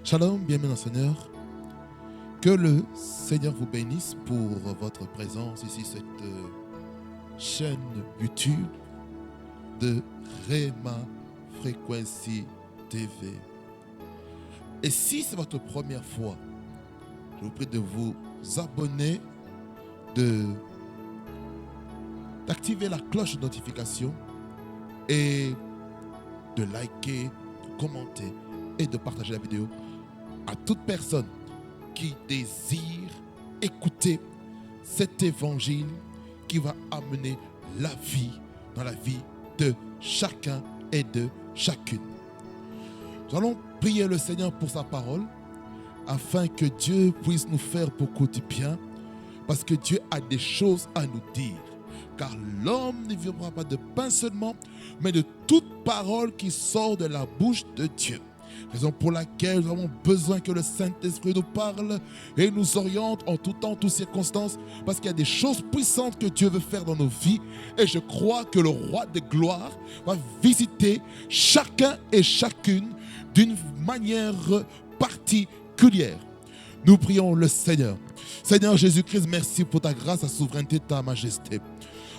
Shalom, bienvenue dans le Seigneur. Que le Seigneur vous bénisse pour votre présence ici, cette chaîne YouTube de Rema Frequency TV. Et si c'est votre première fois, je vous prie de vous abonner, d'activer la cloche de notification et de liker, de commenter et de partager la vidéo à toute personne qui désire écouter cet évangile qui va amener la vie dans la vie de chacun et de chacune. Nous allons prier le Seigneur pour sa parole afin que Dieu puisse nous faire beaucoup de bien, parce que Dieu a des choses à nous dire. Car l'homme ne vivra pas de pain seulement, mais de toute parole qui sort de la bouche de Dieu. Raison pour laquelle nous avons besoin que le Saint-Esprit nous parle et nous oriente en tout temps, en toutes circonstances, parce qu'il y a des choses puissantes que Dieu veut faire dans nos vies. Et je crois que le Roi de gloire va visiter chacun et chacune d'une manière particulière. Nous prions le Seigneur. Seigneur Jésus-Christ, merci pour ta grâce, ta souveraineté, ta majesté.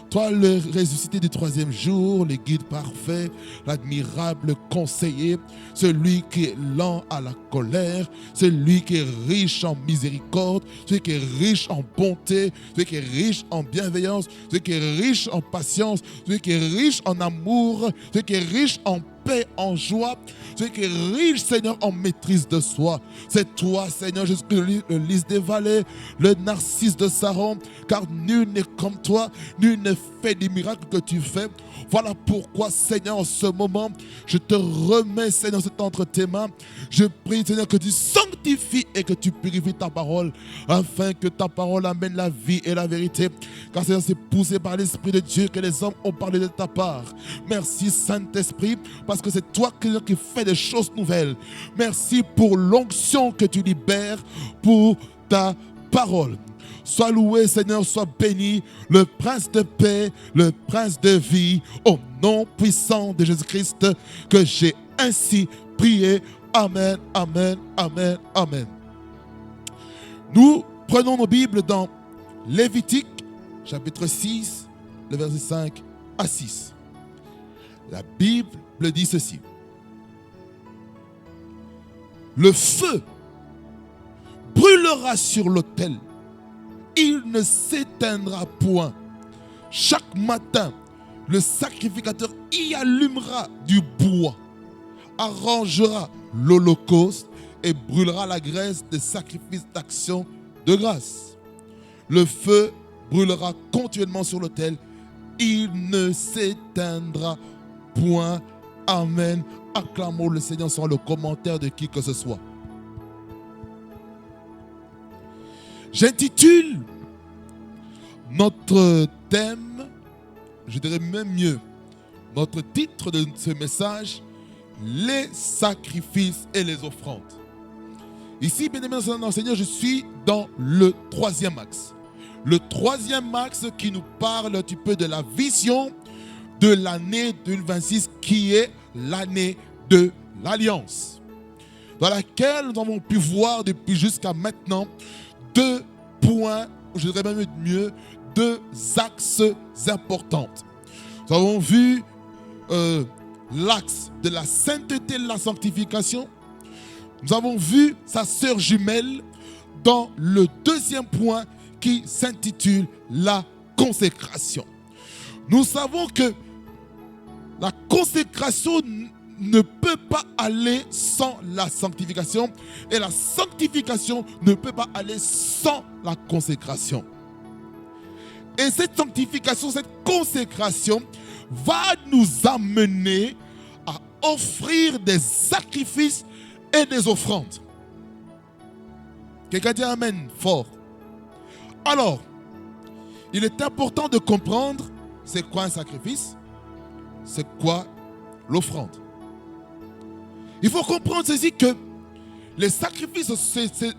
Toi, le ressuscité du troisième jour, le guide parfait, l'admirable conseiller, celui qui est lent à la colère, celui qui est riche en miséricorde, celui qui est riche en bonté, celui qui est riche en bienveillance, celui qui est riche en patience, celui qui est riche en amour, celui qui est riche en paix, en joie, celui qui est riche, Seigneur, en maîtrise de soi. C'est toi, Seigneur, Jésus-Christ, le lys des vallées, le narcisse de Saron, car nul n'est comme toi, nul ne fait des miracles que tu fais. Voilà pourquoi, Seigneur, en ce moment, je te remets, Seigneur, c'est entre tes mains. Je prie, Seigneur, que tu sanctifies et que tu purifies ta parole, afin que ta parole amène la vie et la vérité. Car, Seigneur, c'est poussé par l'Esprit de Dieu que les hommes ont parlé de ta part. Merci, Saint-Esprit, parce que c'est toi qui fais des choses nouvelles. Merci pour l'onction que tu libères pour ta parole. Sois loué, Seigneur, sois béni, le Prince de paix, le Prince de vie, au nom puissant de Jésus-Christ, que j'ai ainsi prié. Amen, amen, amen, amen. Nous prenons nos Bibles dans Lévitique, chapitre 6, le verset 5 à 6. La Bible dit ceci. Le feu brûlera sur l'autel. Il ne s'éteindra point. Chaque matin, le sacrificateur y allumera du bois, arrangera l'holocauste et brûlera la graisse des sacrifices d'action de grâce. Le feu brûlera continuellement sur l'autel. Il ne s'éteindra point. Amen. Acclamons le Seigneur sans le commentaire de qui que ce soit. J'intitule notre thème, je dirais même mieux, notre titre de ce message, les sacrifices et les offrandes. Ici, bien aimé dans le Seigneur, je suis dans le troisième axe. Le troisième axe qui nous parle un petit peu de la vision de l'année 2026 qui est l'année de l'Alliance, dans laquelle nous avons pu voir depuis jusqu'à maintenant deux points, je dirais même mieux, deux axes importants. Nous avons vu l'axe de la sainteté et de la sanctification. Nous avons vu sa sœur jumelle dans le deuxième point qui s'intitule la consécration. Nous savons que la consécration ne peut pas aller sans la sanctification et la sanctification ne peut pas aller sans la consécration. Et cette sanctification, cette consécration va nous amener à offrir des sacrifices et des offrandes. Quelqu'un dit Amen fort. Alors, il est important de comprendre c'est quoi un sacrifice, c'est quoi l'offrande. Il faut comprendre ceci que les sacrifices,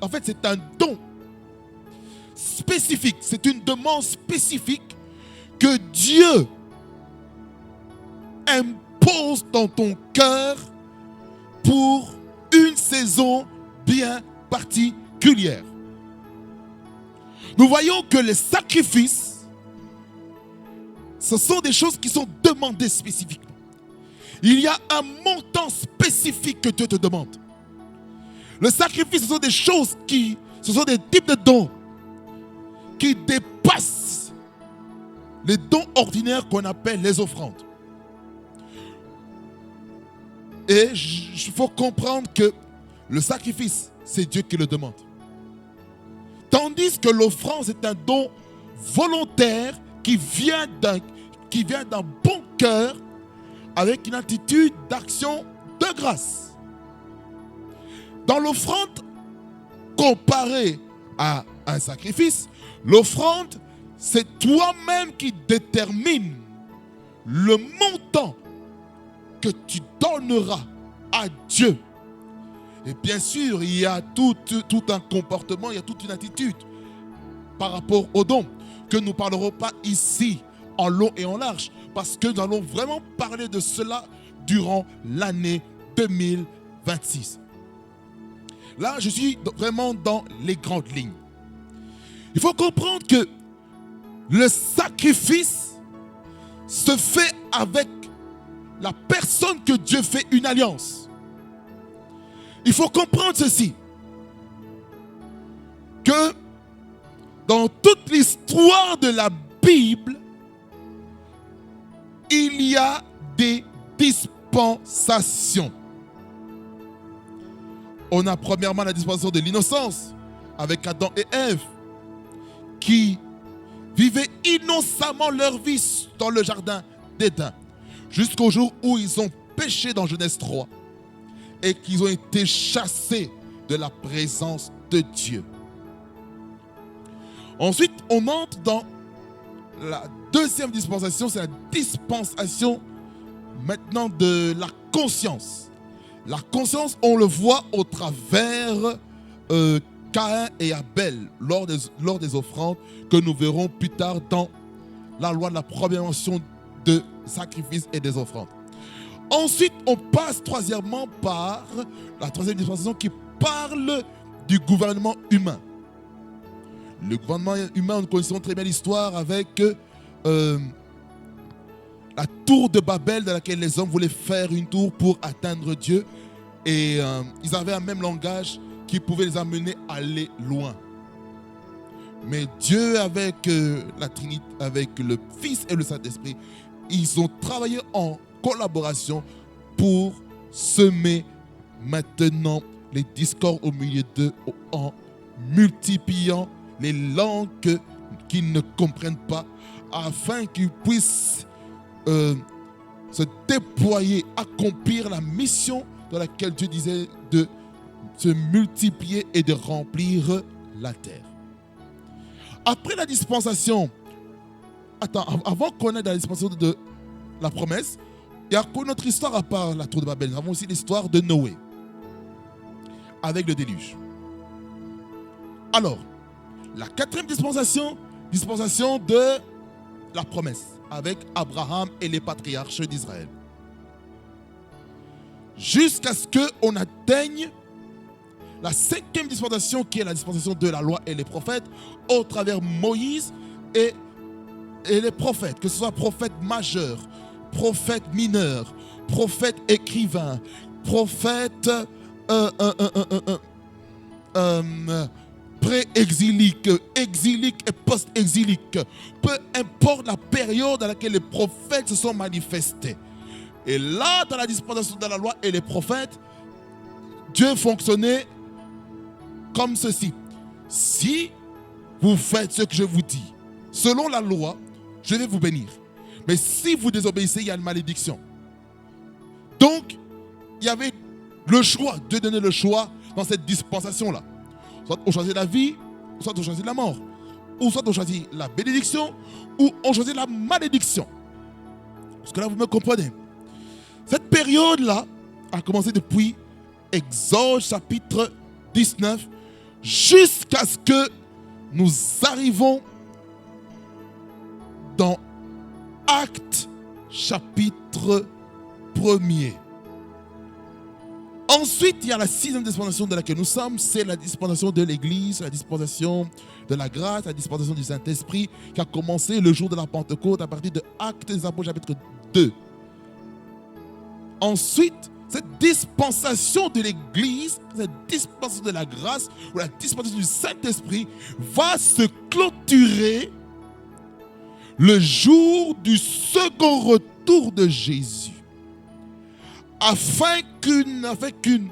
en fait, c'est un don spécifique, c'est une demande spécifique que Dieu impose dans ton cœur pour une saison bien particulière. Nous voyons que les sacrifices, ce sont des choses qui sont demandées spécifiquement. Il y a un montant spécifique que Dieu te demande. Le sacrifice, ce sont des choses ce sont des types de dons qui dépassent les dons ordinaires qu'on appelle les offrandes. Et il faut comprendre que le sacrifice, c'est Dieu qui le demande. Tandis que l'offrande, c'est un don volontaire qui vient d'un bon cœur avec une attitude d'action de grâce. Dans l'offrande, comparée à un sacrifice, l'offrande, c'est toi-même qui détermine le montant que tu donneras à Dieu. Et bien sûr, il y a tout un comportement, il y a toute une attitude par rapport au don que nous ne parlerons pas ici en long et en large, parce que nous allons vraiment parler de cela durant l'année 2026. Là, je suis vraiment dans les grandes lignes. Il faut comprendre que le sacrifice se fait avec la personne que Dieu fait une alliance. Il faut comprendre ceci, que dans toute l'histoire de la Bible, il y a des dispensations. On a premièrement la dispensation de l'innocence avec Adam et Ève qui vivaient innocemment leur vie dans le jardin d'Éden jusqu'au jour où ils ont péché dans Genèse 3 et qu'ils ont été chassés de la présence de Dieu. Ensuite, on entre dans la deuxième dispensation, c'est la dispensation maintenant de la conscience. La conscience, on le voit au travers Caïn et Abel lors des offrandes que nous verrons plus tard dans la loi de la première mention de sacrifices et des offrandes. Ensuite, on passe troisièmement par la troisième dispensation qui parle du gouvernement humain. Le gouvernement humain, nous connaissons très bien l'histoire avec la tour de Babel dans laquelle les hommes voulaient faire une tour pour atteindre Dieu. Et ils avaient un même langage qui pouvait les amener à aller loin. Mais Dieu, avec la Trinité, avec le Fils et le Saint-Esprit, ils ont travaillé en collaboration pour semer maintenant les discords au milieu d'eux en multipliant les langues qu'ils ne comprennent pas afin qu'ils puissent se déployer, accomplir la mission dans laquelle Dieu disait de se multiplier et de remplir la terre. Après la dispensation, avant qu'on ait dans la dispensation de la promesse, il y a notre histoire à part la tour de Babel. Nous avons aussi l'histoire de Noé avec le déluge. Alors, la quatrième dispensation de la promesse avec Abraham et les patriarches d'Israël. Jusqu'à ce qu'on atteigne la cinquième dispensation qui est la dispensation de la loi et les prophètes au travers Moïse et les prophètes, que ce soit prophète majeur, prophète mineur, prophète écrivain, prophète pré-exilique, exilique et post-exilique. Peu importe la période dans laquelle les prophètes se sont manifestés. Et là, dans la dispensation de la loi et les prophètes, Dieu fonctionnait comme ceci. Si vous faites ce que je vous dis, selon la loi, je vais vous bénir. Mais si vous désobéissez, il y a une malédiction. Donc, il y avait le choix, Dieu donnait le choix dans cette dispensation-là. Soit on choisit la vie, soit on choisit la mort. Ou soit on choisit la bénédiction, ou on choisit la malédiction. Parce que là, vous me comprenez. Cette période-là a commencé depuis Exode chapitre 19 jusqu'à ce que nous arrivons dans Actes chapitre 1er. Ensuite, il y a la 6e dispensation de laquelle nous sommes, c'est la dispensation de l'Église, la dispensation de la grâce, la dispensation du Saint-Esprit, qui a commencé le jour de la Pentecôte à partir de Actes des Apôtres chapitre 2. Ensuite, cette dispensation de l'Église, cette dispensation de la grâce ou la dispensation du Saint-Esprit va se clôturer le jour du second retour de Jésus, afin qu'une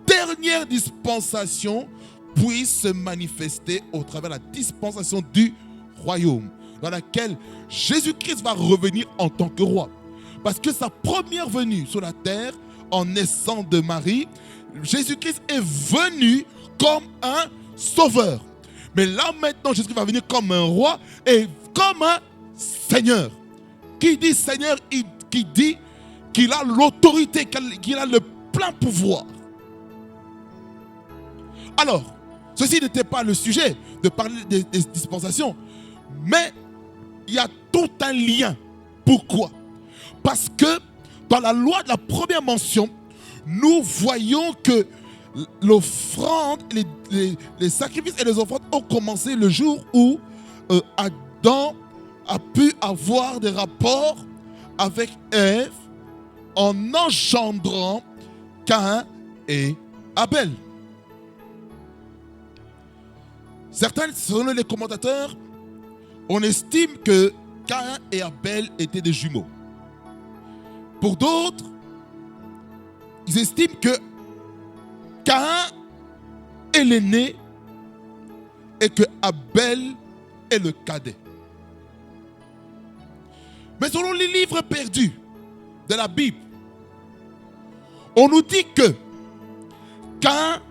dernière dispensation puisse se manifester au travers de la dispensation du royaume, dans laquelle Jésus-Christ va revenir en tant que roi. Parce que sa première venue sur la terre, en naissant de Marie, Jésus-Christ est venu comme un sauveur. Mais là maintenant, Jésus-Christ va venir comme un roi et comme un Seigneur. Qui dit Seigneur, qui dit qu'il a l'autorité, qu'il a le plein pouvoir. Alors, ceci n'était pas le sujet de parler des dispensations, mais il y a tout un lien. Pourquoi? Parce que dans la loi de la première mention, nous voyons que l'offrande, les sacrifices et les offrandes ont commencé le jour où Adam a pu avoir des rapports avec Ève en engendrant Caïn et Abel. Certains, selon les commentateurs, on estime que Caïn et Abel étaient des jumeaux. Pour d'autres, ils estiment que Caïn est l'aîné et que Abel est le cadet. Mais selon les livres perdus de la Bible, on nous dit que Caïn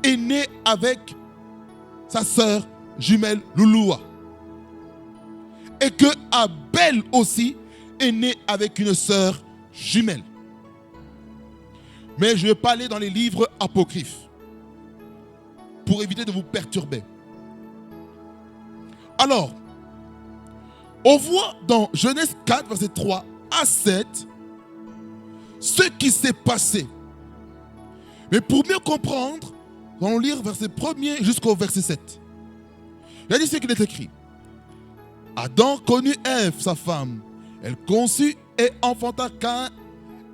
est né avec sa sœur jumelle Louloua. Et que Abel aussi est né avec une sœur jumelle. Mais je ne vais pas aller dans les livres apocryphes pour éviter de vous perturber. Alors, on voit dans Genèse 4, verset 3 à 7, ce qui s'est passé. Mais pour mieux comprendre, nous allons lire verset 1er jusqu'au verset 7. Il a dit ce qu'il est écrit. Adam connut Ève, sa femme. Elle conçut et enfanta Caïn.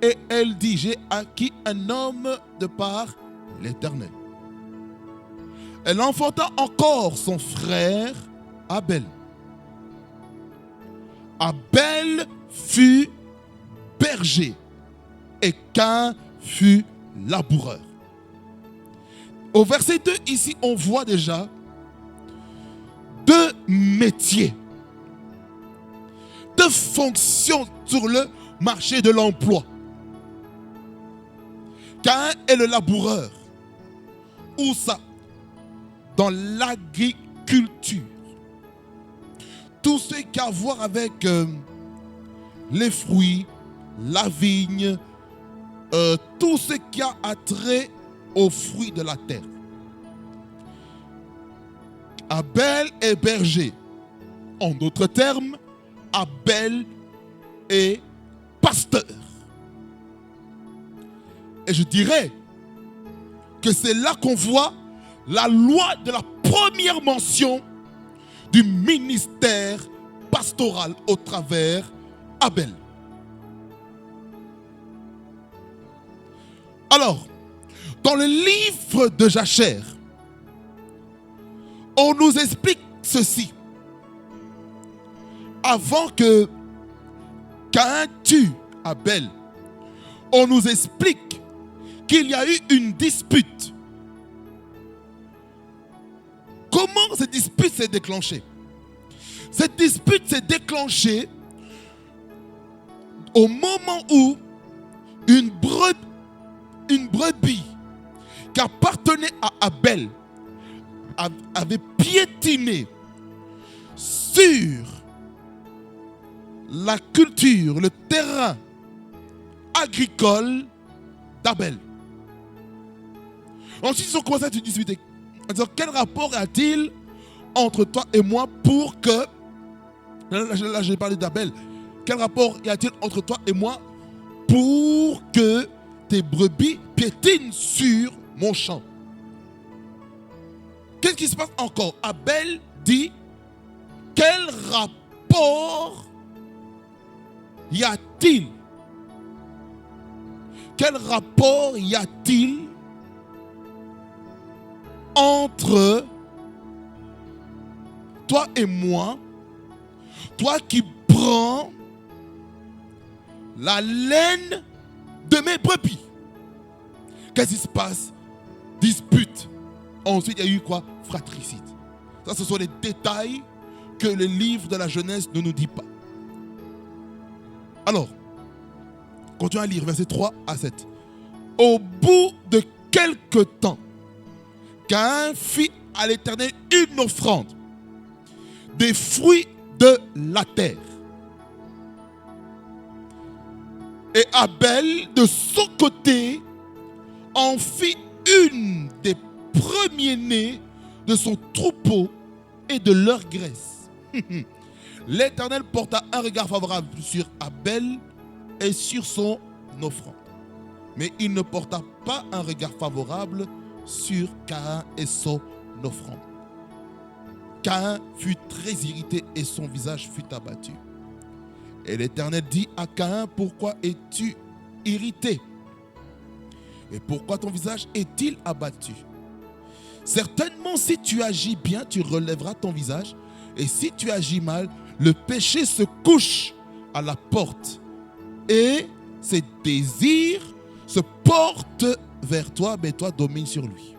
Et elle dit, j'ai acquis un homme de par l'Éternel. Elle enfanta encore son frère Abel. Abel fut berger et Caïn fut laboureur. Au verset 2, ici, on voit déjà deux métiers, deux fonctions sur le marché de l'emploi. Caïn est le laboureur. Où ça? Dans l'agriculture. Tout ce qui a à voir avec les fruits, la vigne, tout ce qui a attrait aux fruits de la terre. Abel est berger. En d'autres termes, Abel est pasteur. Et je dirais que c'est là qu'on voit la loi de la première mention du ministère pastoral au travers Abel. Alors, dans le livre de Jachère, on nous explique ceci. Avant que Caïn tue Abel, on nous explique qu'il y a eu une dispute. Comment cette dispute s'est déclenchée? Cette dispute s'est déclenchée au moment où une brebis qui appartenait à Abel avait piétiné sur la culture, le terrain agricole d'Abel. Ensuite, ils ont commencé à se disputer. En disant, quel rapport y a-t-il entre toi et moi pour que... Là, j'ai parlé d'Abel. Quel rapport y a-t-il entre toi et moi pour que tes brebis piétinent sur mon champ. Qu'est-ce qui se passe encore? Abel dit, quel rapport y a-t-il? Quel rapport y a-t-il entre toi et moi, toi qui prends la laine de mes brebis? Qu'est-ce qui se passe? Dispute. Ensuite, il y a eu quoi? Fratricide. Ça, ce sont les détails que le livre de la Genèse ne nous dit pas. Alors, continuons à lire, versets 3 à 7. Au bout de quelque temps, Caïn fit à l'Éternel une offrande, des fruits de la terre. Et Abel, de son côté, en fit une des premiers-nés de son troupeau et de leur graisse. L'Éternel porta un regard favorable sur Abel et sur son offrande. Mais il ne porta pas un regard favorable sur Caïn et son offrande. Caïn fut très irrité et son visage fut abattu. Et l'Éternel dit à Caïn, pourquoi es-tu irrité? Et pourquoi ton visage est-il abattu? Certainement, si tu agis bien, tu relèveras ton visage. Et si tu agis mal, le péché se couche à la porte. Et ses désirs se portent vers toi, mais toi domines sur lui.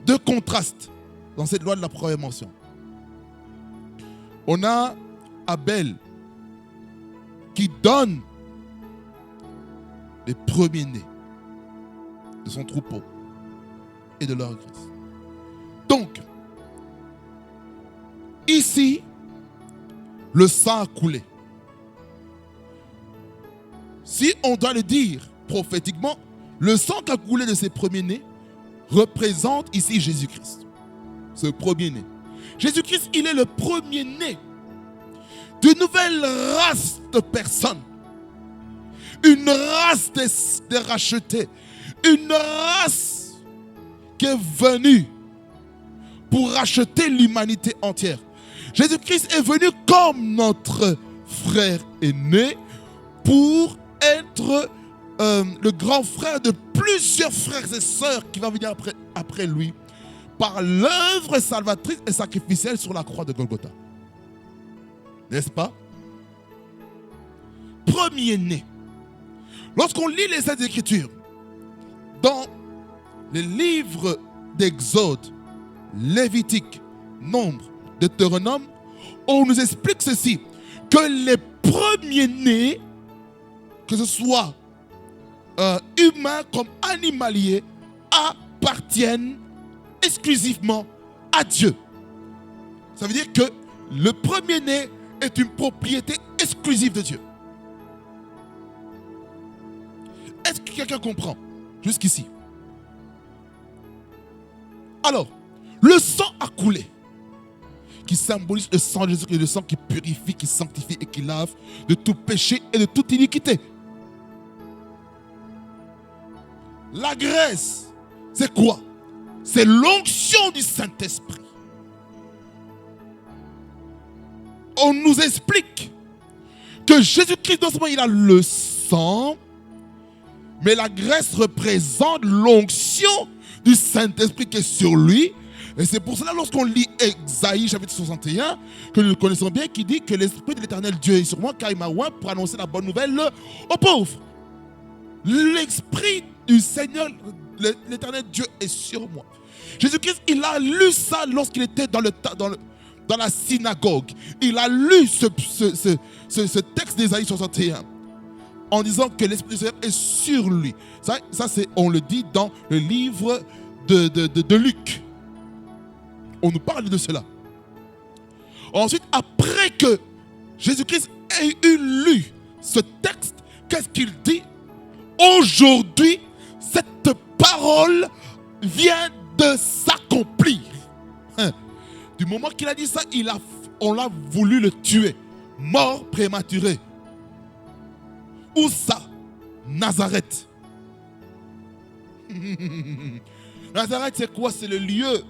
Deux contrastes dans cette loi de la première mention. On a Abel qui donne les premiers-nés de son troupeau et de leur graisse. Donc, ici, le sang a coulé. Si on doit le dire prophétiquement, le sang qui a coulé de ces premiers-nés représente ici Jésus-Christ. Ce premier-né. Jésus-Christ, il est le premier-né d'une nouvelle race de personnes. Une race de rachetés. Une race qui est venue pour racheter l'humanité entière. Jésus-Christ est venu comme notre frère aîné pour être le grand frère de plusieurs frères et sœurs qui vont venir après lui par l'œuvre salvatrice et sacrificielle sur la croix de Golgotha. N'est-ce pas? Premier-né. Lorsqu'on lit les Saintes Écritures, dans les livres d'Exode, Lévitique, Nombre, Deutéronome, on nous explique ceci, que les premiers-nés, que ce soit humains comme animaliers, appartiennent exclusivement à Dieu. Ça veut dire que le premier-né est une propriété exclusive de Dieu. Est-ce que quelqu'un comprend jusqu'ici? Alors, le sang a coulé, qui symbolise le sang de Jésus, le sang qui purifie, qui sanctifie et qui lave de tout péché et de toute iniquité. La graisse, c'est quoi? C'est l'onction du Saint-Esprit. On nous explique que Jésus-Christ, non seulement il a le sang, mais la graisse représente l'onction du Saint-Esprit qui est sur lui. Et c'est pour cela, lorsqu'on lit Esaïe chapitre 61, que nous connaissons bien, qui dit que l'Esprit de l'Éternel Dieu est sur moi, car il m'a oint pour annoncer la bonne nouvelle aux pauvres. L'Esprit du Seigneur, l'Éternel Dieu est sur moi. Jésus-Christ, il a lu ça lorsqu'il était dans la synagogue. Il a lu ce texte d'Ésaïe 61 en disant que l'Esprit du Seigneur est sur lui. Ça on le dit dans le livre de Luc. On nous parle de cela. Ensuite, après que Jésus-Christ ait lu ce texte, qu'est-ce qu'il dit? Aujourd'hui, cette parole vient de s'accomplir. Du moment qu'il a dit ça, on l'a voulu le tuer. Mort prématurée. Où ça? Nazareth. Nazareth, c'est quoi? C'est le lieu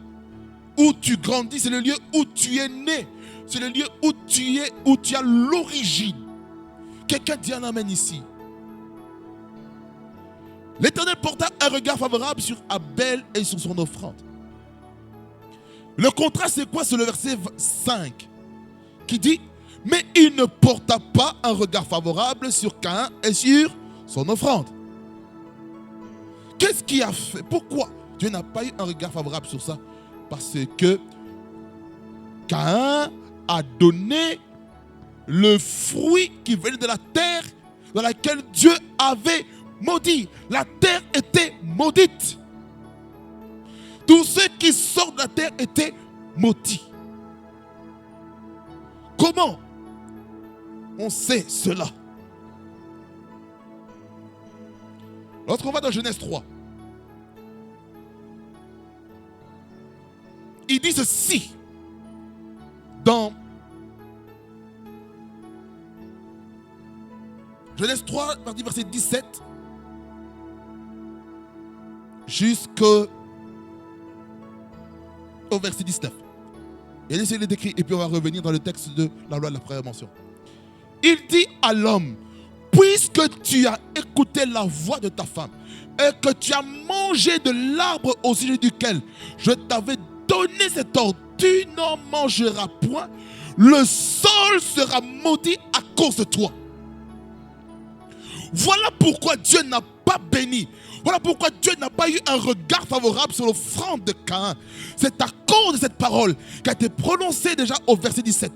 où tu grandis, c'est le lieu où tu es né, c'est le lieu où tu es, où tu as l'origine. Quelqu'un dit un amen ici. L'Éternel porta un regard favorable sur Abel et sur son offrande. Le contraste, c'est quoi? C'est le verset 5 qui dit: mais il ne porta pas un regard favorable sur Caïn et sur son offrande. Qu'est-ce qui a fait? Pourquoi Dieu n'a pas eu un regard favorable sur ça? Parce que Caïn a donné le fruit qui venait de la terre dans laquelle Dieu avait maudit. La terre était maudite. Tous ceux qui sortent de la terre étaient maudits. Comment on sait cela? Lorsqu'on va dans Genèse 3, il dit ceci dans Genèse 3, verset 17 jusqu'au verset 19. Et laissez le décrit et puis on va revenir dans le texte de la loi de la première mention. Il dit à l'homme: puisque tu as écouté la voix de ta femme et que tu as mangé de l'arbre au sujet duquel je t'avais donné cet ordre, tu n'en mangeras point, le sol sera maudit à cause de toi. Voilà pourquoi Dieu n'a pas béni. Voilà pourquoi Dieu n'a pas eu un regard favorable sur l'offrande de Caïn. C'est à cause de cette parole qui a été prononcée déjà au verset 17.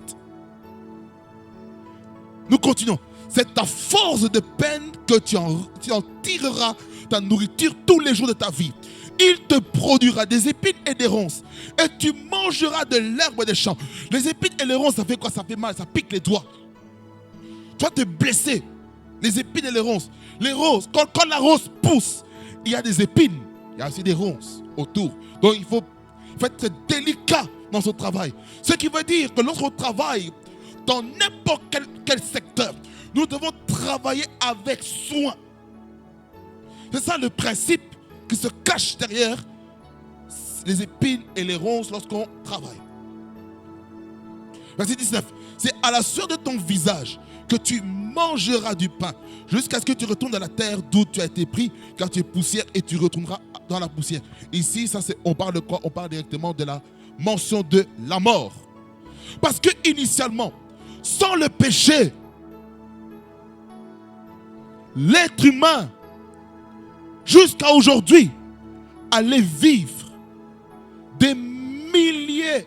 Nous continuons. C'est à force de peine que tu en tireras ta nourriture tous les jours de ta vie. Il te produira des épines et des ronces. Et tu mangeras de l'herbe des champs. Les épines et les ronces, ça fait quoi? Ça fait mal, ça pique les doigts. Tu vas te blesser. Les épines et les ronces. Les ronces, quand la rose pousse, il y a des épines, il y a aussi des ronces autour. Donc il faut être délicat dans son travail. Ce qui veut dire que lorsqu'on travaille dans n'importe quel secteur, nous devons travailler avec soin. C'est ça le principe qui se cache derrière les épines et les ronces lorsqu'on travaille. Verset 19. C'est à la sueur de ton visage que tu mangeras du pain jusqu'à ce que tu retournes dans la terre d'où tu as été pris, car tu es poussière et tu retourneras dans la poussière. Ici, on parle de quoi? On parle directement de la mention de la mort. Parce que initialement, sans le péché, l'être humain, jusqu'à aujourd'hui, allait vivre des milliers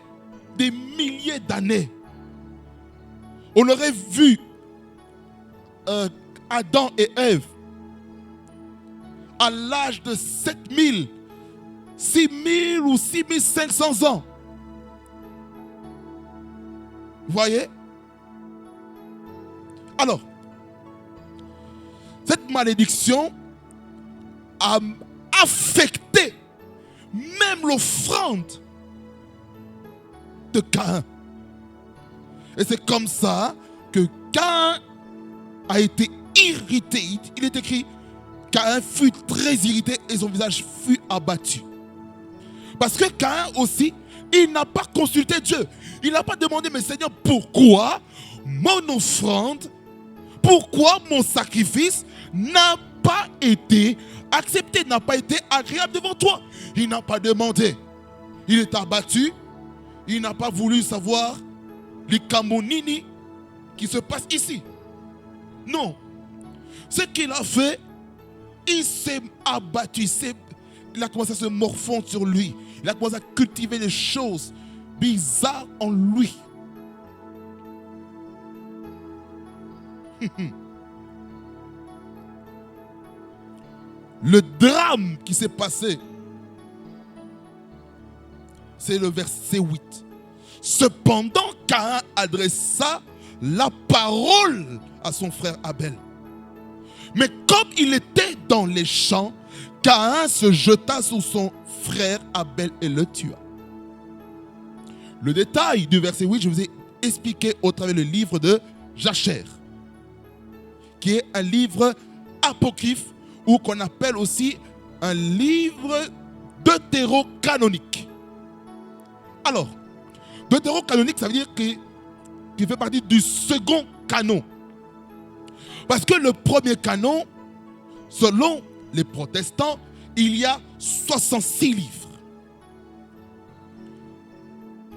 d'années. On aurait vu Adam et Ève à l'âge de 7000, 6000 ou 6500 ans. Vous voyez? Alors, cette malédiction a affecté même l'offrande de Caïn. Et c'est comme ça que Caïn a été irrité. Il est écrit: Caïn fut très irrité et son visage fut abattu. Parce que Caïn aussi, il n'a pas consulté Dieu. Il n'a pas demandé: mais Seigneur, pourquoi mon offrande, pourquoi mon sacrifice n'a pas été accepté, n'a pas été agréable devant toi? Il n'a pas demandé. Il est abattu. Il n'a pas voulu savoir les camonini qui se passent ici. Non. Ce qu'il a fait, il s'est abattu. Il a commencé à se morfondre sur lui. Il a commencé à cultiver des choses bizarres en lui. Le drame qui s'est passé, c'est le verset 8. Cependant, Caïn adressa la parole à son frère Abel. Mais comme il était dans les champs, Caïn se jeta sur son frère Abel et le tua. Le détail du verset 8, je vous ai expliqué au travers du livre de Jachère, qui est un livre apocryphe ou qu'on appelle aussi un livre deutérocanonique. Alors, deutérocanonique, ça veut dire qu'il fait partie du second canon. Parce que le premier canon, selon les protestants, il y a 66 livres.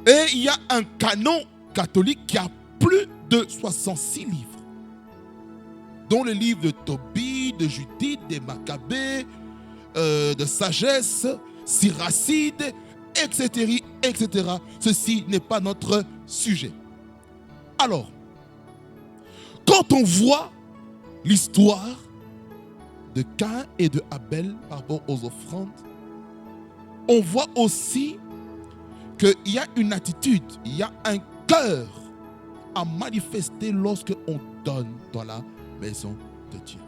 Et il y a un canon catholique qui a plus de 66 livres. Dont les livres de Tobie, de Judith, des Maccabées, de Sagesse, Siracide, etc., etc. Ceci n'est pas notre sujet. Alors, quand on voit l'histoire de Caïn et de Abel par rapport aux offrandes, on voit aussi qu'il y a une attitude, il y a un cœur à manifester lorsque on donne dans la maison de Dieu.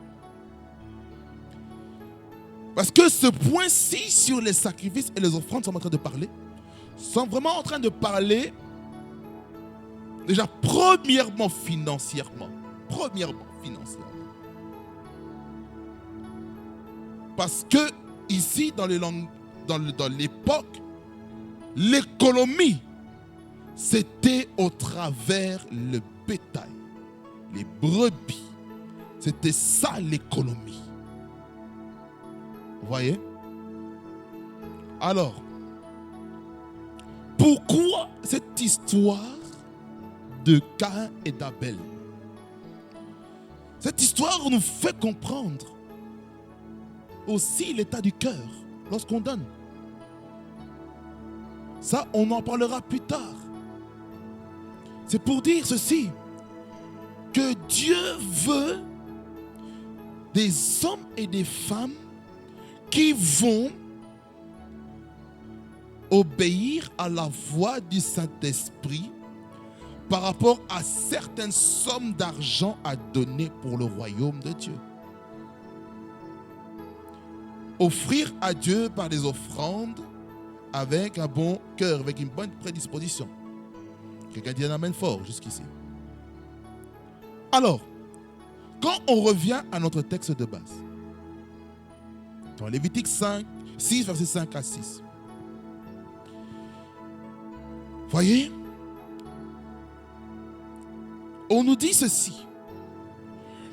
Parce que ce point-ci sur les sacrifices et les offrandes sont en train de parler, sont vraiment en train de parler déjà premièrement financièrement. Parce que ici dans l'époque, l'économie, c'était au travers le bétail, les brebis. C'était ça l'économie. Vous voyez? Alors, pourquoi cette histoire de Caïn et d'Abel? Cette histoire nous fait comprendre aussi l'état du cœur lorsqu'on donne. Ça, on en parlera plus tard. C'est pour dire ceci, que Dieu veut des hommes et des femmes qui vont obéir à la voix du Saint-Esprit par rapport à certaines sommes d'argent à donner pour le royaume de Dieu. Offrir à Dieu par des offrandes avec un bon cœur, avec une bonne prédisposition. Quelqu'un dit un amen fort jusqu'ici. Alors, quand on revient à notre texte de base, dans Lévitique 6, verset 5 à 6. Voyez, on nous dit ceci.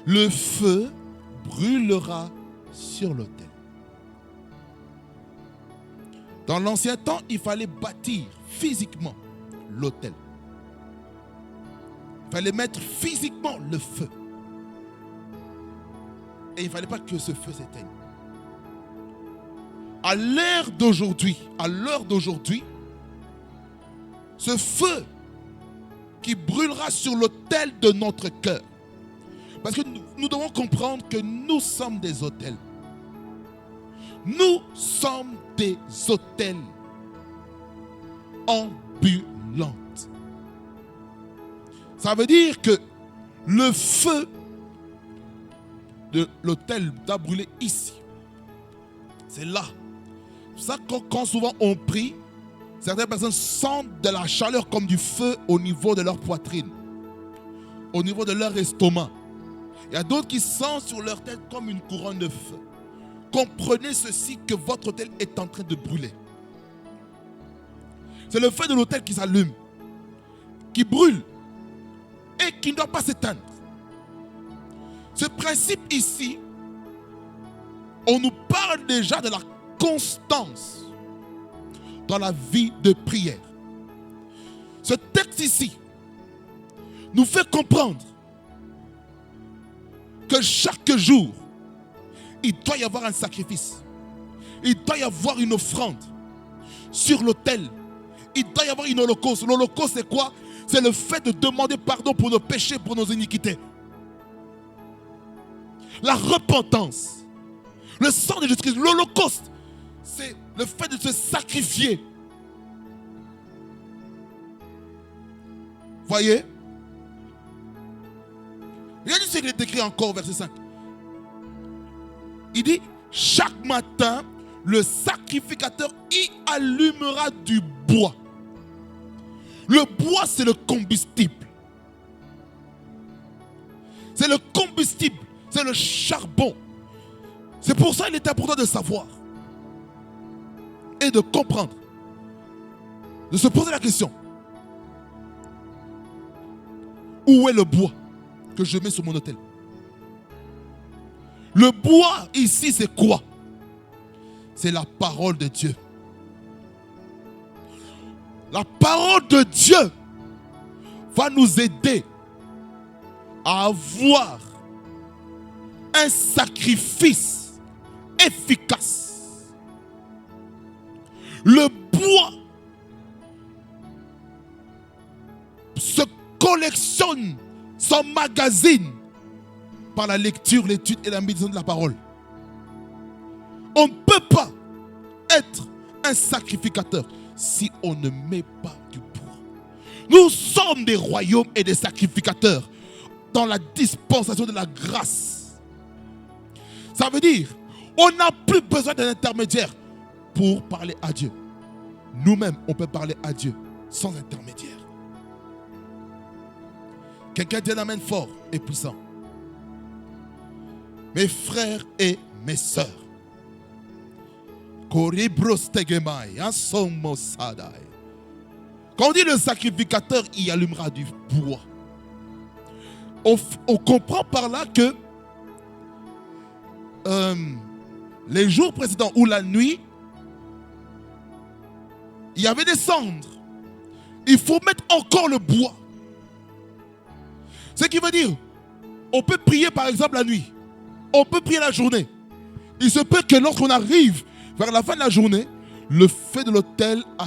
Le feu brûlera sur l'autel. Dans l'ancien temps, il fallait bâtir physiquement l'autel. Il fallait mettre physiquement le feu. Et il ne fallait pas que ce feu s'éteigne. À l'heure d'aujourd'hui, ce feu qui brûlera sur l'autel de notre cœur. Parce que nous devons comprendre que nous sommes des autels. Nous sommes des autels ambulants. Ça veut dire que le feu de l'autel doit brûler ici. C'est là. C'est ça quand souvent on prie, certaines personnes sentent de la chaleur comme du feu au niveau de leur poitrine, au niveau de leur estomac. Il y a d'autres qui sentent sur leur tête comme une couronne de feu. Comprenez ceci, que votre autel est en train de brûler. C'est le feu de l'autel qui s'allume, qui brûle et qui ne doit pas s'éteindre. Ce principe ici, on nous parle déjà de la constance dans la vie de prière. Ce texte ici nous fait comprendre que chaque jour, il doit y avoir un sacrifice. Il doit y avoir une offrande sur l'autel. Il doit y avoir une holocauste. L'holocauste, c'est quoi? C'est le fait de demander pardon pour nos péchés, pour nos iniquités. La repentance. Le sang de Jésus-Christ. L'holocauste, c'est le fait de se sacrifier. Voyez? Regardez ce qu'il est écrit encore au verset 5. Il dit, chaque matin, le sacrificateur y allumera du bois. Le bois, c'est le combustible. C'est le combustible, c'est le charbon C'est pour ça qu'il est important de savoir et de comprendre, de se poser la question. Où est le bois que je mets sur mon autel? Le bois ici, c'est quoi? C'est la parole de Dieu. La parole de Dieu va nous aider à avoir un sacrifice efficace. Le bois se collectionne, s'emmagasine par la lecture, l'étude et la méditation de la parole. On ne peut pas être un sacrificateur si on ne met pas du bois. Nous sommes des royaumes et des sacrificateurs dans la dispensation de la grâce. Ça veut dire, on n'a plus besoin d'un intermédiaire pour parler à Dieu. Nous-mêmes, on peut parler à Dieu sans intermédiaire. Quelqu'un dit un amen fort et puissant. Mes frères et mes sœurs, quand on dit le sacrificateur, il allumera du bois. On comprend par là que les jours précédents ou la nuit, il y avait des cendres. Il faut mettre encore le bois. Ce qui veut dire, on peut prier par exemple la nuit. On peut prier la journée. Il se peut que lorsqu'on arrive vers la fin de la journée, le feu de l'autel a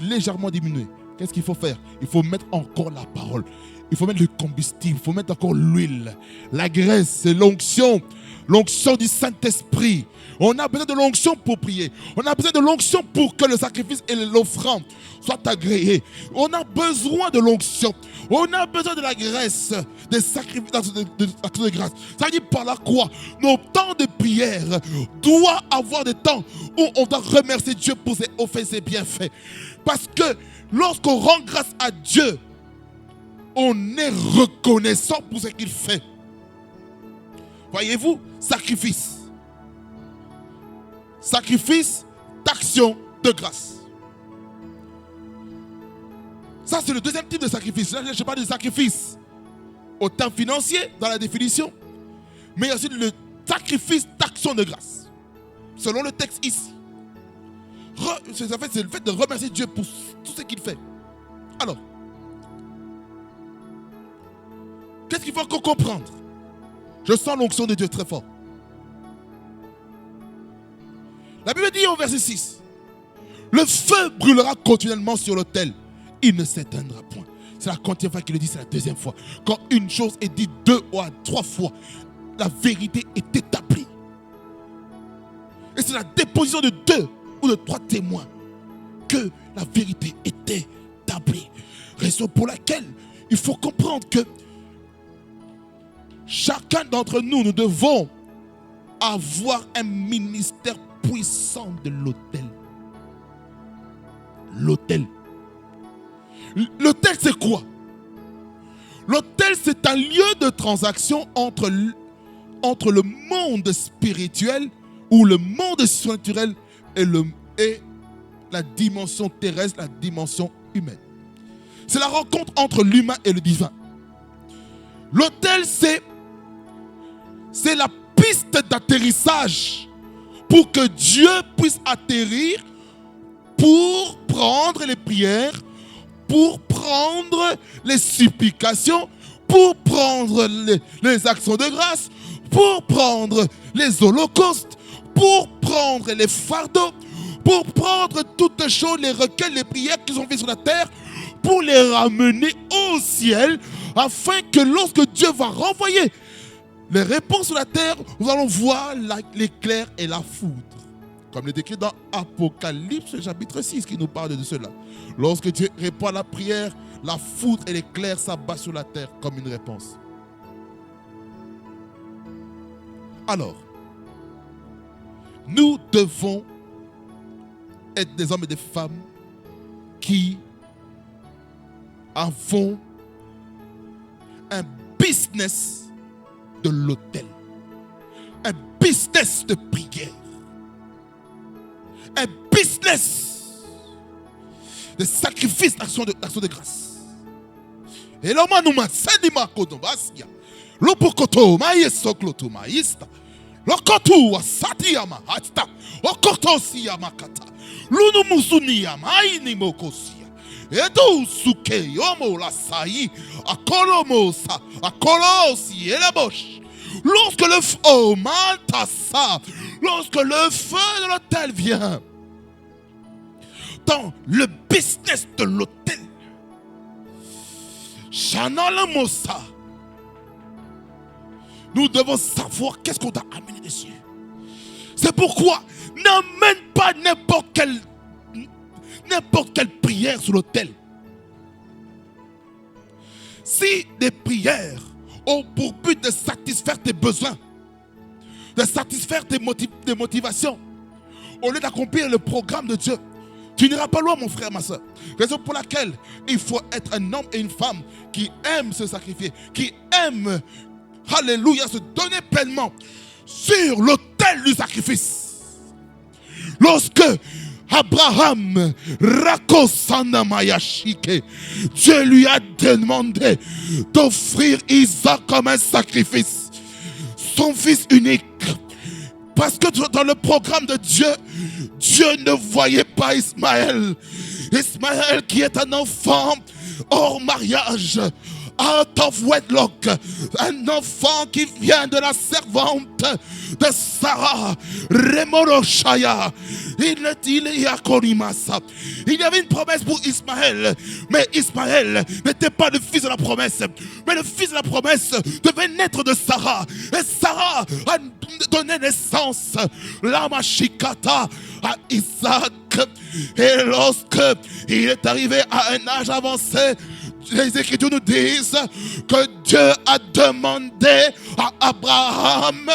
légèrement diminué. Qu'est-ce qu'il faut faire? Il faut mettre encore la parole. Il faut mettre le combustible. Il faut mettre encore l'huile. La graisse, c'est l'onction. L'onction du Saint-Esprit. On a besoin de l'onction pour prier. On a besoin de l'onction pour que le sacrifice et l'offrande soient agréés. On a besoin de l'onction. On a besoin de la graisse, des sacrifices de grâce. Ça veut dire par là quoi? Nos temps de prière doivent avoir des temps où on doit remercier Dieu pour ses offres et ses bienfaits. Parce que lorsqu'on rend grâce à Dieu, on est reconnaissant pour ce qu'il fait. Voyez-vous, sacrifice. Sacrifice d'action de grâce. Ça, c'est le deuxième type de sacrifice. Là, je parle de sacrifice au terme financier, dans la définition. Mais il y a aussi le sacrifice d'action de grâce. Selon le texte ici. C'est le fait de remercier Dieu pour tout ce qu'il fait. Alors, qu'est-ce qu'il faut qu'on comprenne? Je sens l'onction de Dieu très fort. La Bible dit au verset 6, le feu brûlera continuellement sur l'autel. Il ne s'éteindra point. C'est la quantième fois qu'il le dit, c'est la deuxième fois. Quand une chose est dite 2 ou 3 fois, la vérité est établie. Et c'est la déposition de 2 ou de 3 témoins que la vérité est établie. Raison pour laquelle il faut comprendre que chacun d'entre nous, nous devons avoir un ministère puissant de l'autel. L'autel. L'autel, c'est quoi? L'autel, c'est un lieu de transaction entre le monde spirituel ou le monde surnaturel et la dimension terrestre, la dimension humaine. C'est la rencontre entre l'humain et le divin. L'autel, c'est la piste d'atterrissage pour que Dieu puisse atterrir, pour prendre les prières, pour prendre les supplications, pour prendre les actions de grâce, pour prendre les holocaustes, pour prendre les fardeaux, pour prendre toutes choses, les requêtes, les prières qui sont faites sur la terre, pour les ramener au ciel, afin que lorsque Dieu va renvoyer les réponses sur la terre, nous allons voir l'éclair et la foudre. Comme il est écrit dans Apocalypse chapitre 6 qui nous parle de cela. Lorsque Dieu répond à la prière, la foudre et l'éclair s'abattent sur la terre comme une réponse. Alors, nous devons être des hommes et des femmes qui avons un business de l'autel. un business de prière. Un business de sacrifice, d'action de grâce. Et là, nous m'a dit ma kodobasia. Lopokoto maïsokloto maïsta. Lokotu wasatiyama hasta. Okotosi yamakata. Lunu musuni yamaini mokosia. Edo suke yomo la saï. Akolomosa. Akolosi elebosh. Lorsque le feu, oh mantassa, lorsque le feu de l'autel vient, dans le business de l'autel, Chanalamosa, nous devons savoir qu'est-ce qu'on a amené dessus. C'est pourquoi n'amène pas n'importe quelle prière sur l'autel. Si des prières ont pour but de satisfaire tes besoins, de satisfaire tes motivations, au lieu d'accomplir le programme de Dieu, tu n'iras pas loin, mon frère, ma soeur. Raison pour laquelle il faut être un homme et une femme qui aiment se sacrifier, qui aiment, alléluia, se donner pleinement sur l'autel du sacrifice. Lorsque Abraham, Dieu lui a demandé d'offrir Isaac comme un sacrifice, son fils unique. Parce que dans le programme de Dieu, Dieu ne voyait pas Ismaël. Ismaël qui est un enfant hors mariage, out of wedlock, un enfant qui vient de la servante de Sarah, Remoroshaya. Il y avait une promesse pour Ismaël, mais Ismaël n'était pas le fils de la promesse, mais le fils de la promesse devait naître de Sarah, et Sarah a donné naissance, Lamashikata, à Isaac. Et lorsque il est arrivé à un âge avancé, les Écritures nous disent que Dieu a demandé à Abraham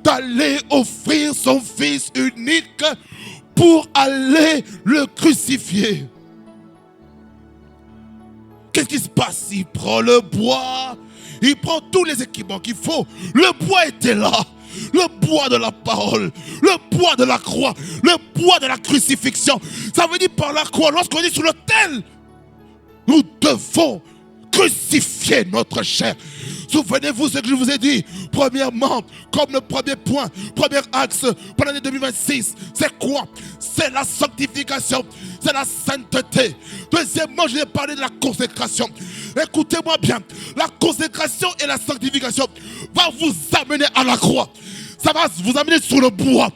d'aller offrir son fils unique pour aller le crucifier. Qu'est-ce qui se passe? Il prend le bois, il prend tous les équipements qu'il faut. Le bois était là. Le bois de la parole, le bois de la croix, le bois de la crucifixion. Ça veut dire par la croix, lorsqu'on est sur l'autel, nous devons crucifier notre chair. Souvenez-vous ce que je vous ai dit. Premièrement, comme le premier point, premier axe pour l'année 2026, c'est quoi? C'est la sanctification, c'est la sainteté. Deuxièmement, je vais parler de la consécration. Écoutez-moi bien, la consécration et la sanctification va vous amener à la croix. Ça va vous amener sur le bois.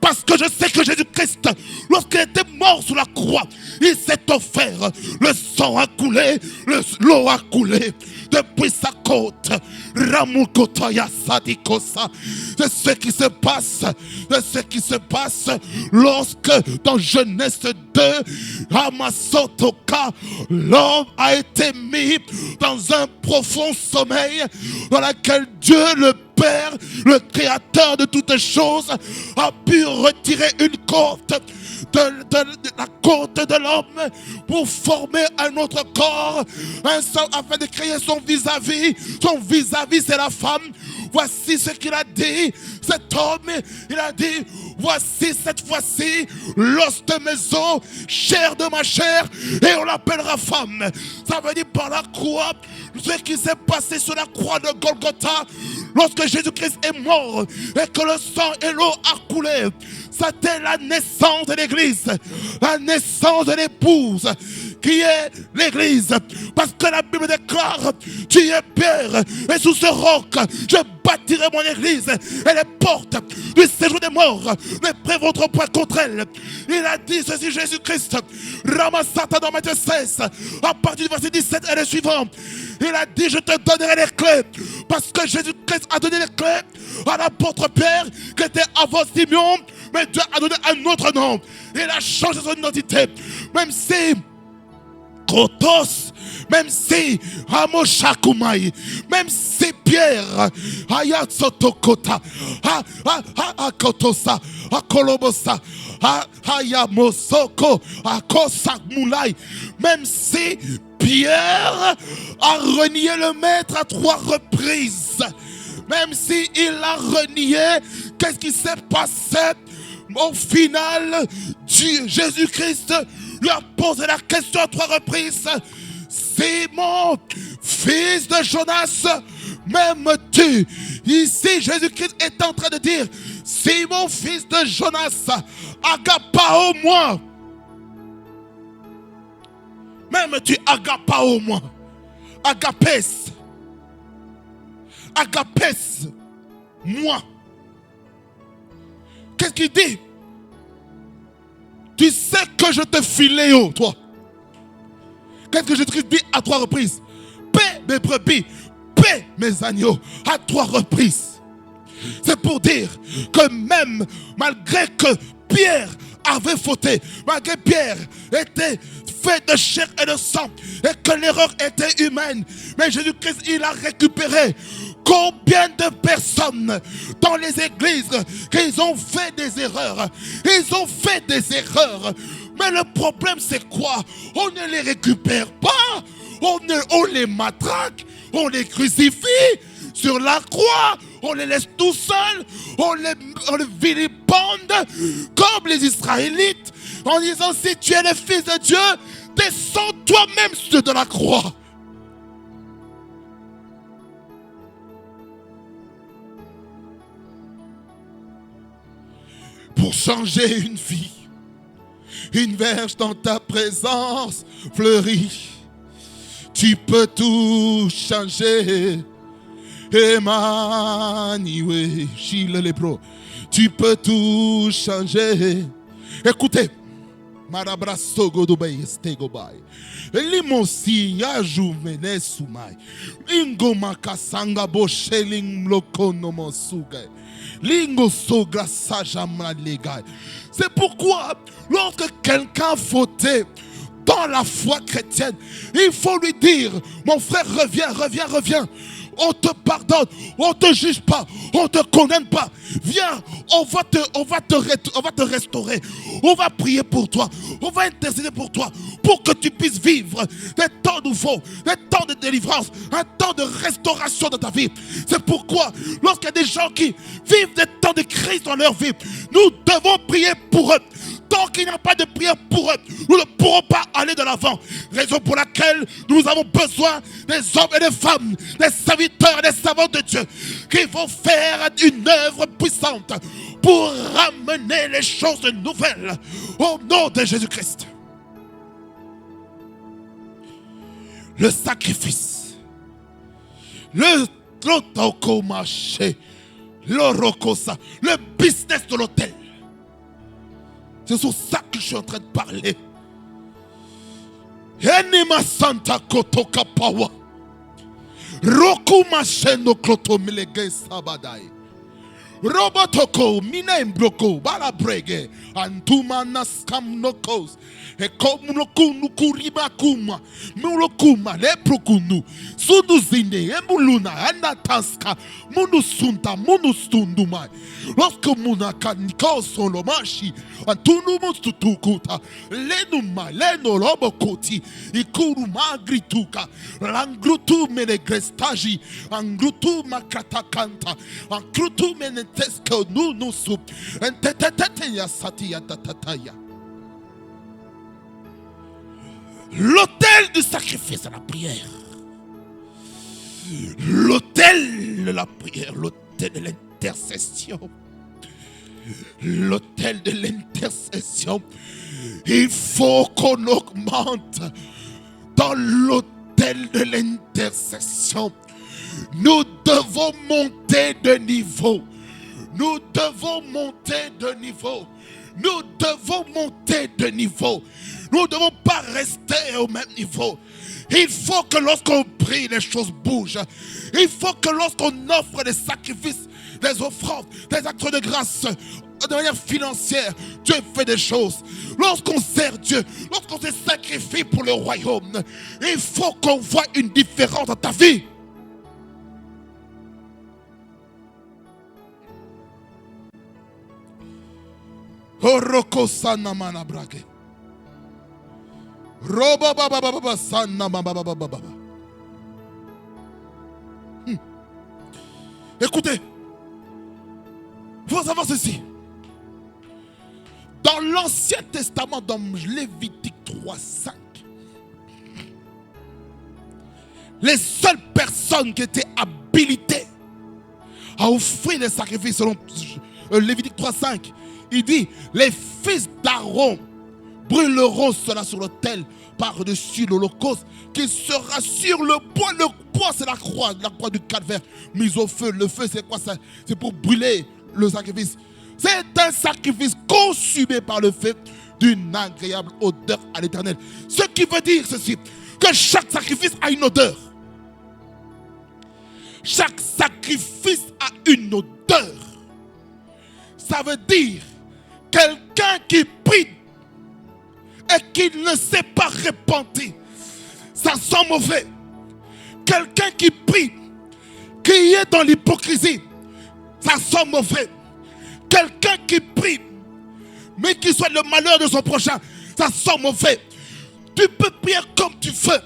Parce que je sais que Jésus-Christ, lorsqu'il était mort sur la croix, il s'est offert. Le sang a coulé, l'eau a coulé depuis sa côte. Ramukotaya Sadikosa. C'est ce qui se passe. C'est ce qui se passe lorsque dans Genèse 2, Amasotoka, l'homme a été mis dans un profond sommeil dans lequel Dieu le Père, le créateur de toutes choses, a pu retirer une côte de la côte de l'homme pour former un autre corps, afin de créer son vis-à-vis. Son vis-à-vis, c'est la femme. Voici ce qu'il a dit. Cet homme, il a dit, voici cette fois-ci l'os de mes os, chair de ma chair, et on l'appellera femme. Ça veut dire par la croix, ce qui s'est passé sur la croix de Golgotha, lorsque Jésus-Christ est mort et que le sang et l'eau a coulé. C'était la naissance de l'église, la naissance de l'épouse qui est l'église. Parce que la Bible déclare, tu es pierre et sous ce roc je bâtirai mon église et les portes du séjour des morts ne prévaudront point contre elle. Il a dit ceci, Jésus-Christ, Ramasata dans Matthieu 16, à partir du verset 17 et le suivant. Il a dit, je te donnerai les clés. Parce que Jésus-Christ a donné les clés à l'apôtre Pierre qui était avant Simeon, mais Dieu a donné un autre nom. Il a changé son identité. Même si Krotos, même si Amoshakumai, même si Pierre, Ayatsotokota, Akotosa, Akolobosa, Ayamosoko, Akosamulai, même si Pierre a renié le maître à 3 reprises, même s'il a renié, qu'est-ce qui s'est passé? Au final, Jésus-Christ lui a posé la question à 3 reprises. Simon, fils de Jonas, m'aimes-tu? Ici, Jésus-Christ est en train de dire, Simon, fils de Jonas, agapao moi. M'aimes-tu? Agapao moi. Agapes. Agapes, moi. Qu'est-ce qu'il dit? Tu sais que je te filéo, toi. Qu'est-ce que je te dis à 3 reprises? Paix mes brebis, paix mes agneaux, à 3 reprises. C'est pour dire que même malgré que Pierre avait fauté, malgré que Pierre était fait de chair et de sang, et que l'erreur était humaine, mais Jésus-Christ, il a récupéré. Combien de personnes dans les églises qui ont fait des erreurs? Ils ont fait des erreurs. Mais le problème c'est quoi? On ne les récupère pas. On les matraque. On les crucifie sur la croix. On les laisse tout seuls. On les vilipende comme les Israélites en disant si tu es le fils de Dieu, descends toi-même de la croix. Pour changer une vie, une verge dans ta présence fleurit. Tu peux tout changer. Emmanuel, Gilles Lébro. Tu peux tout changer. Écoutez. Marabraso godobay estegobay. Limosi ajumene sumai. Ingoma kasanga bosheling lokonomo sugay. Lingo sogra sajama legay. C'est pourquoi lorsque quelqu'un fautait dans la foi chrétienne, il faut lui dire, mon frère, reviens, reviens, reviens. On te pardonne, on ne te juge pas, on ne te condamne pas. Viens, on va te restaurer. On va prier pour toi, on va intercéder pour toi, pour que tu puisses vivre des temps nouveaux, des temps de délivrance, un temps de restauration de ta vie. C'est pourquoi, lorsqu'il y a des gens qui vivent des temps de crise dans leur vie, nous devons prier pour eux. Tant qu'il n'y a pas de prière pour eux, nous ne pourrons pas aller de l'avant. Raison pour laquelle nous avons besoin des hommes et des femmes, des serviteurs et des servants de Dieu qui vont faire une œuvre puissante pour ramener les choses nouvelles au nom de Jésus-Christ. Le sacrifice, le business de l'autel. C'est sur ça que je suis en train de parler. Enima Santa Kotoka Pawa. Roku Macheno Kloto Milege Sabadai. Robotoko Minembroko Balabrege Antumana Scam Nokos. E como no kunu kuriba kuma, mulokuma leprokunu, suduzine, emuluna, anataska, munusunta, munustundumai. Lorsque munaka nikoso lomashi, antunu mustutukuta, lenuma, leno lobokoti, ikuru magrituka, langrutu menegrestaji, angrutu makatakanta, angrutu menetesko nunusup, enteteteya satia tatataya. L'autel du sacrifice de la prière. L'autel de la prière. L'autel de l'intercession. L'autel de l'intercession. Il faut qu'on augmente dans l'autel de l'intercession. Nous devons monter de niveau. Nous devons monter de niveau. Nous devons monter de niveau. Nous ne devons pas rester au même niveau. Il faut que lorsqu'on prie, les choses bougent. Il faut que lorsqu'on offre des sacrifices, des offrandes, des actes de grâce, de manière financière, Dieu fait des choses. Lorsqu'on sert Dieu, lorsqu'on se sacrifie pour le royaume, il faut qu'on voit une différence dans ta vie. Oroko sana mana brage. Roba baba baba sana baba baba baba. Écoutez, il faut savoir ceci. Dans l'Ancien Testament, dans Lévitique 3:5, les seules personnes qui étaient habilitées à offrir des sacrifices, selon Lévitique 3:5, il dit, les fils d'Aaron brûleront cela sur l'autel par-dessus l'holocauste qui sera sur le bois. Le bois, c'est la croix du calvaire mise au feu. Le feu, c'est quoi ça? C'est pour brûler le sacrifice. C'est un sacrifice consumé par le feu d'une agréable odeur à l'Éternel. Ce qui veut dire ceci, que chaque sacrifice a une odeur. Chaque sacrifice a une odeur. Ça veut dire quelqu'un qui prie et qui ne s'est pas repenti, ça sent mauvais. Quelqu'un qui prie, qui est dans l'hypocrisie, ça sent mauvais. Quelqu'un qui prie, mais qui souhaite le malheur de son prochain, ça sent mauvais. Tu peux prier comme tu veux.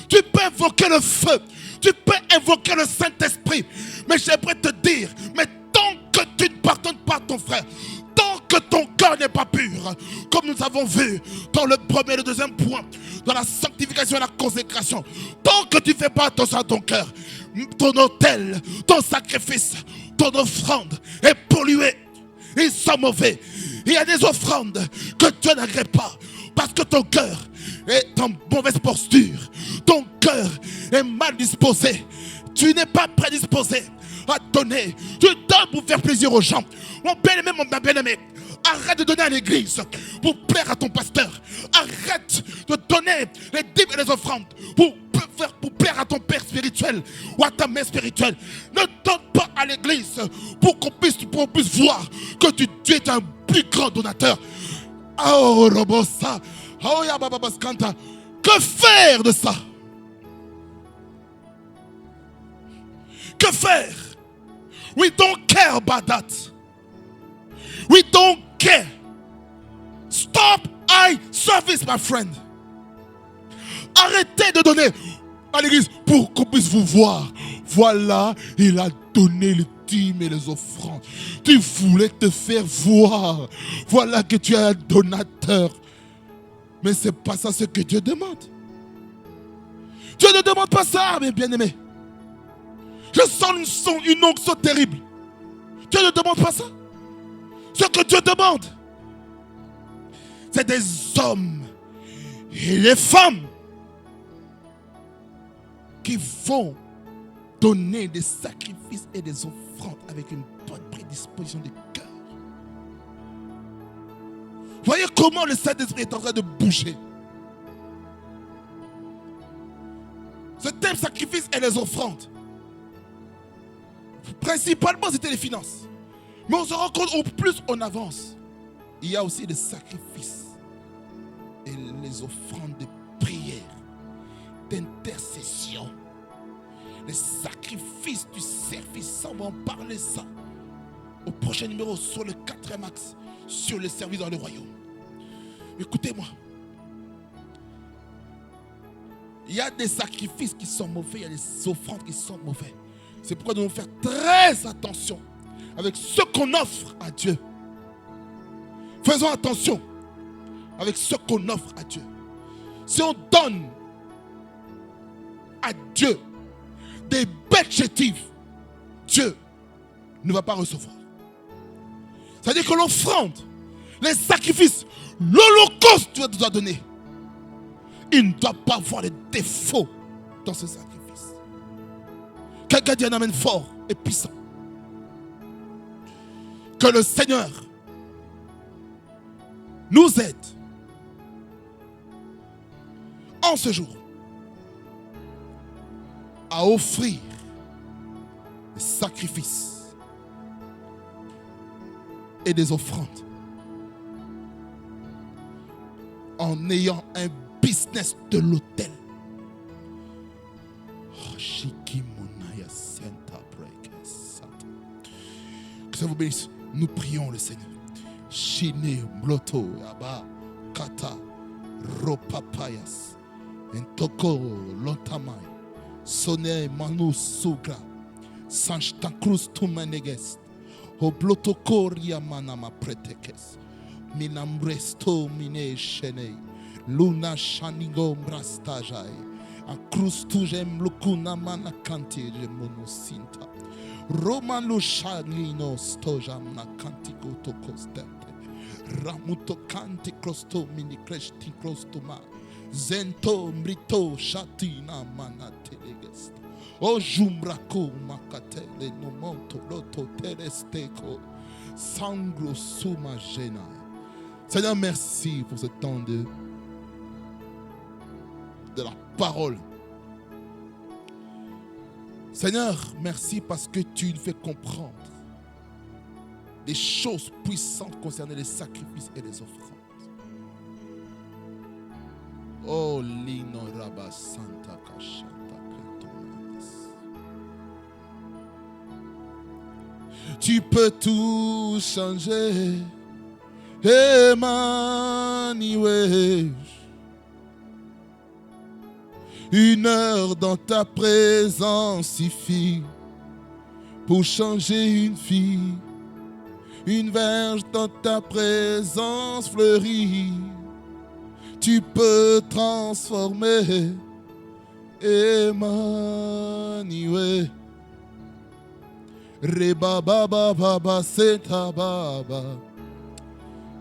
Tu peux invoquer le feu. Tu peux invoquer le Saint-Esprit. Mais j'aimerais te dire, mais tant que tu ne pardonnes pas ton frère, tant que ton cœur n'est pas pur, comme nous avons vu dans le premier et le deuxième point, dans la sanctification et la consécration, tant que tu ne fais pas attention à ton cœur, ton autel, ton sacrifice, ton offrande est polluée. Ils sont mauvais. Il y a des offrandes que Dieu n'agrée pas parce que ton cœur est en mauvaise posture. Ton cœur est mal disposé. Tu n'es pas prédisposé à donner. Tu donnes pour faire plaisir aux gens. Mon bien-aimé, mon bien-aimé, arrête de donner à l'église pour plaire à ton pasteur. Arrête de donner les dîmes et les offrandes pour plaire à ton père spirituel ou à ta mère spirituelle. Ne donne pas à l'église pour qu'on puisse voir que tu es un plus grand donateur. Oh, Robosa. Oh, Yababaskanta. Que faire de ça? Que faire? We don't care about that. We don't care. Stop eye service, my friend. Arrêtez de donner à l'église pour qu'on puisse vous voir. Voilà, il a donné les dîmes et les offrandes. Tu voulais te faire voir. Voilà que tu es un donateur. Mais ce n'est pas ça ce que Dieu demande. Dieu ne demande pas ça, mes bien-aimés. Je sens une onction terrible. Dieu ne demande pas ça. Ce que Dieu demande, c'est des hommes et des femmes qui vont donner des sacrifices et des offrandes avec une bonne prédisposition de cœur. Voyez comment le Saint-Esprit est en train de bouger. Ce thème sacrifice et les offrandes, principalement c'était les finances. Mais on se rend compte, au plus on avance, il y a aussi les sacrifices et les offrandes de prière, d'intercession, les sacrifices du service. On va en parler ça au prochain numéro sur le 4e axe, sur le service dans le royaume. Écoutez-moi. Il y a des sacrifices qui sont mauvais, il y a des offrandes qui sont mauvais. C'est pourquoi nous devons faire très attention avec ce qu'on offre à Dieu. Faisons attention avec ce qu'on offre à Dieu. Si on donne à Dieu des bêtes chétives, Dieu ne va pas recevoir. C'est-à-dire que l'offrande, les sacrifices, l'holocauste que tu dois donner, il ne doit pas avoir les défauts dans ce sacrifice. Quelqu'un dit un amen fort et puissant. Que le Seigneur nous aide en ce jour à offrir des sacrifices et des offrandes en ayant un business de l'autel. Que ça vous bénisse. Nous prions le Seigneur. Shine, Bloto, Yaba, Kata, Ropapayas, Entoko, Lotamai, Sone, Manu, Sugra, Sanchta cruz tu meneges. Oblotokoria manama pretekes. Minambresto mine shenei. Luna shanigo brastajai. A cruz tu jem lukuna mana kanti monosinta. Roman lo shalino stojam na kantigo to costente. Ramuto kanti crosto mini cresti crostoma. Zento mrito shatina mana telegest. O jumbrako makatele no monto loto teresteco. Sanglo suma gena. Seigneur, merci pour ce temps de la parole. Seigneur, merci parce que tu nous fais comprendre des choses puissantes concernant les sacrifices et les offrandes. Oh, Lino Rabba Santa Kashanta Kretomanis. Tu peux tout changer, Emmanuel. Une heure dans ta présence suffit pour changer une fille. Une verge dans ta présence fleurit. Tu peux transformer Emmanuel. Reba baba baba seta baba.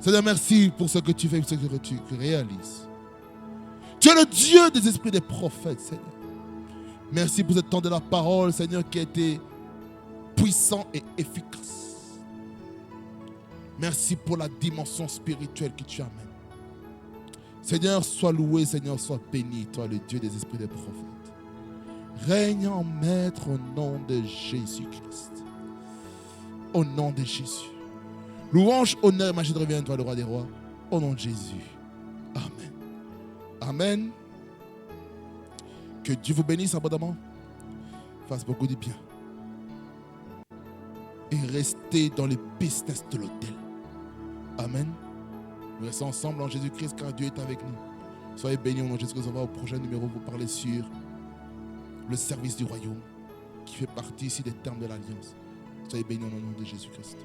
Seigneur, merci pour ce que tu fais, pour ce que tu réalises. Tu es le Dieu des esprits des prophètes, Seigneur. Merci pour ce temps de la parole, Seigneur, qui a été puissant et efficace. Merci pour la dimension spirituelle que tu amènes. Seigneur, sois loué, Seigneur, sois béni, toi, le Dieu des esprits des prophètes. Règne en maître au nom de Jésus-Christ. Au nom de Jésus. Louange, honneur et majesté reviennent à toi, le roi des rois. Au nom de Jésus. Amen. Amen. Que Dieu vous bénisse abondamment. Fasse beaucoup de bien. Et restez dans le business de l'autel. Amen. Nous restons ensemble en Jésus-Christ car Dieu est avec nous. Soyez bénis au nom de Jésus-Christ. On va au prochain numéro vous parler sur le service du royaume qui fait partie ici des termes de l'alliance. Soyez bénis au nom de Jésus-Christ.